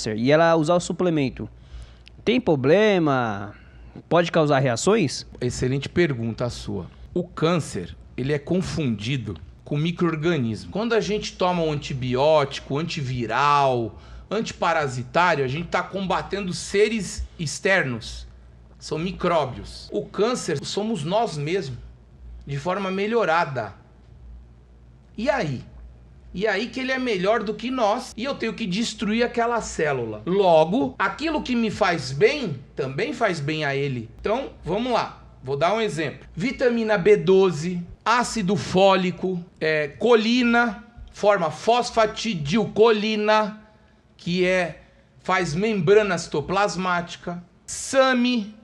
e ela usar o suplemento, tem problema? Pode causar reações? Excelente pergunta a sua. O câncer, ele é confundido com micro-organismo. Quando a gente toma um antibiótico, antiviral, antiparasitário, a gente está combatendo seres externos, são micróbios. O câncer somos nós mesmos, de forma melhorada. E aí? E aí que ele é melhor do que nós e eu tenho que destruir aquela célula. Logo, aquilo que me faz bem, também faz bem a ele. Então, vamos lá. Vou dar um exemplo. Vitamina B12, ácido fólico, colina, forma fosfatidilcolina, que faz membrana citoplasmática, SAMe,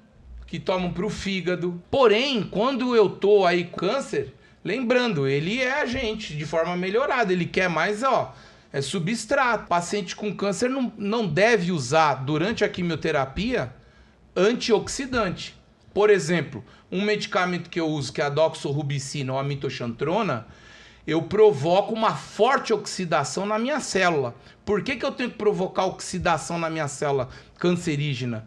que tomam para o fígado. Porém, quando eu tô aí com câncer, lembrando, ele é agente de forma melhorada, ele quer mais, substrato. Paciente com câncer não deve usar, durante a quimioterapia, antioxidante. Por exemplo, um medicamento que eu uso, que é a doxorubicina ou a mitoxantrona, eu provoco uma forte oxidação na minha célula. Por que eu tenho que provocar oxidação na minha célula cancerígena?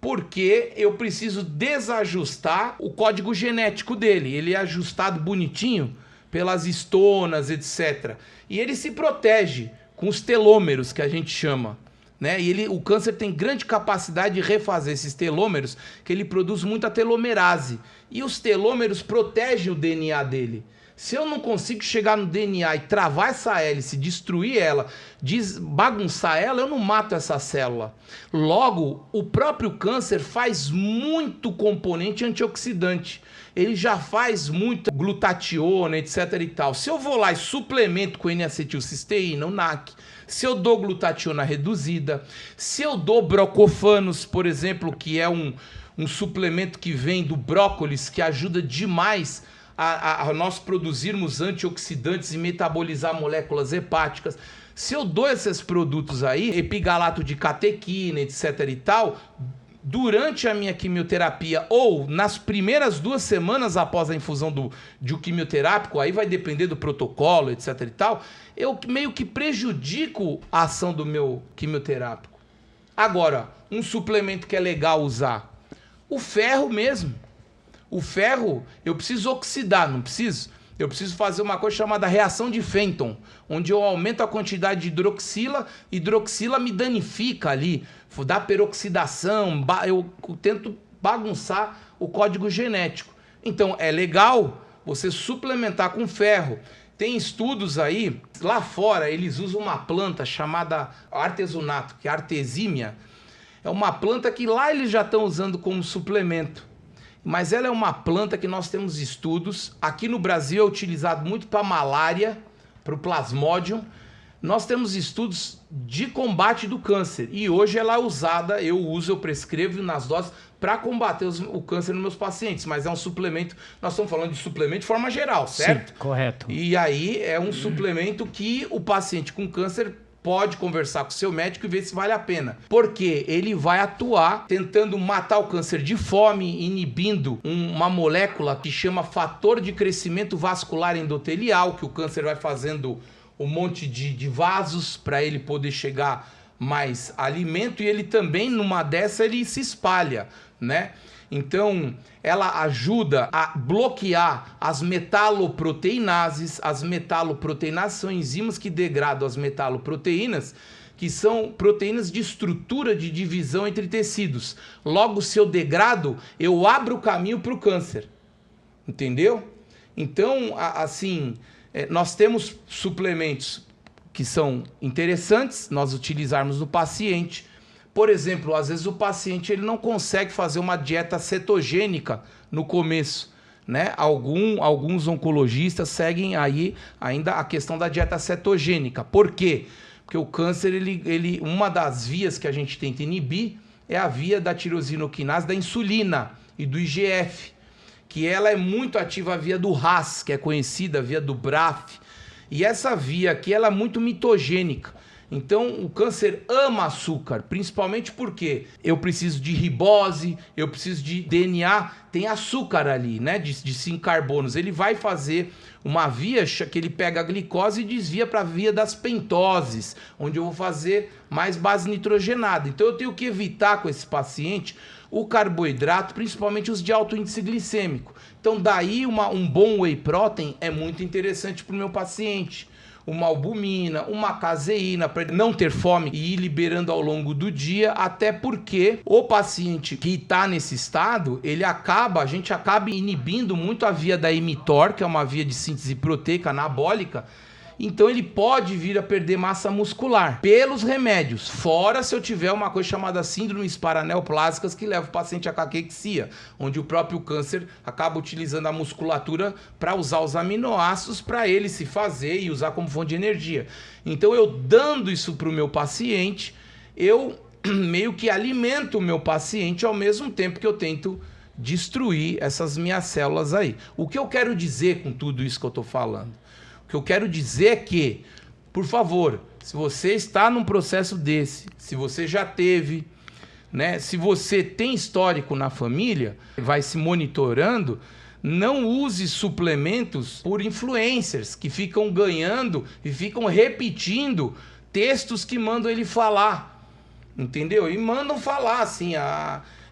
Porque eu preciso desajustar o código genético dele. Ele é ajustado bonitinho pelas estonas, etc. E ele se protege com os telômeros, que a gente chama, né? E o câncer tem grande capacidade de refazer esses telômeros, que ele produz muita telomerase. E os telômeros protegem o DNA dele. Se eu não consigo chegar no DNA e travar essa hélice, destruir ela, bagunçar ela, eu não mato essa célula. Logo, o próprio câncer faz muito componente antioxidante. Ele já faz muito glutationa, etc e tal. Se eu vou lá e suplemento com N-acetilcisteína, o NAC, se eu dou glutationa reduzida, se eu dou brocofanos, por exemplo, que é um suplemento que vem do brócolis, que ajuda demais a nós produzirmos antioxidantes e metabolizar moléculas hepáticas. Se eu dou esses produtos aí, epigalato de catequina, etc e tal, durante a minha quimioterapia ou nas primeiras 2 semanas após a infusão de um quimioterápico, aí vai depender do protocolo, etc e tal, eu meio que prejudico a ação do meu quimioterápico. Agora, um suplemento que é legal usar, o ferro mesmo. O ferro, eu preciso oxidar, não preciso? Eu preciso fazer uma coisa chamada reação de Fenton, onde eu aumento a quantidade de hidroxila me danifica ali, dá peroxidação, eu tento bagunçar o código genético. Então, é legal você suplementar com ferro. Tem estudos aí, lá fora, eles usam uma planta chamada artesunato, que é a artesímia. É uma planta que lá eles já estão usando como suplemento. Mas ela é uma planta que nós temos estudos. Aqui no Brasil é utilizado muito para malária, para o plasmódium. Nós temos estudos de combate do câncer. E hoje ela é usada, eu prescrevo nas doses para combater o câncer nos meus pacientes. Mas é um suplemento, nós estamos falando de suplemento de forma geral, certo? Sim, correto. E aí é um suplemento que o paciente com câncer pode conversar com o seu médico e ver se vale a pena. Porque ele vai atuar tentando matar o câncer de fome, inibindo uma molécula que chama fator de crescimento vascular endotelial, que o câncer vai fazendo um monte de vasos para ele poder chegar mais alimento, e ele também, numa dessa, ele se espalha, né? Então, ela ajuda a bloquear as metaloproteinases. As metaloproteinases são enzimas que degradam as metaloproteínas, que são proteínas de estrutura de divisão entre tecidos. Logo, se eu degrado, eu abro o caminho para o câncer. Entendeu? Então, assim, nós temos suplementos que são interessantes nós utilizarmos no paciente. Por exemplo, às vezes o paciente ele não consegue fazer uma dieta cetogênica no começo, né? Alguns oncologistas seguem aí ainda a questão da dieta cetogênica. Por quê? Porque o câncer, uma das vias que a gente tenta inibir é a via da tirosinoquinase, da insulina e do IGF, que ela é muito ativa, a via do RAS, que é conhecida, a via do BRAF. E essa via aqui, ela é muito mitogênica. Então, o câncer ama açúcar, principalmente porque eu preciso de ribose, eu preciso de DNA, tem açúcar ali, né, de 5 carbonos. Ele vai fazer uma via que ele pega a glicose e desvia para a via das pentoses, onde eu vou fazer mais base nitrogenada. Então, eu tenho que evitar com esse paciente o carboidrato, principalmente os de alto índice glicêmico. Então, daí um bom whey protein é muito interessante para o meu paciente. Uma albumina, uma caseína, para ele não ter fome e ir liberando ao longo do dia, até porque o paciente que está nesse estado, a gente acaba inibindo muito a via da mTOR, que é uma via de síntese proteica anabólica. Então ele pode vir a perder massa muscular pelos remédios, fora se eu tiver uma coisa chamada síndromes paraneoplásicas que leva o paciente à caquexia, onde o próprio câncer acaba utilizando a musculatura para usar os aminoácidos para ele se fazer e usar como fonte de energia. Então eu dando isso para o meu paciente, eu meio que alimento o meu paciente ao mesmo tempo que eu tento destruir essas minhas células aí. O que eu quero dizer com tudo isso que eu estou falando? O que eu quero dizer é que, por favor, se você está num processo desse, se você já teve, né, se você tem histórico na família, vai se monitorando, não use suplementos por influencers que ficam ganhando e ficam repetindo textos que mandam ele falar, entendeu? E mandam falar assim,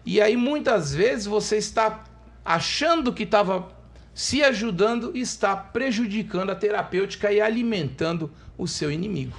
e aí muitas vezes você está achando que estava se ajudando e está prejudicando a terapêutica e alimentando o seu inimigo.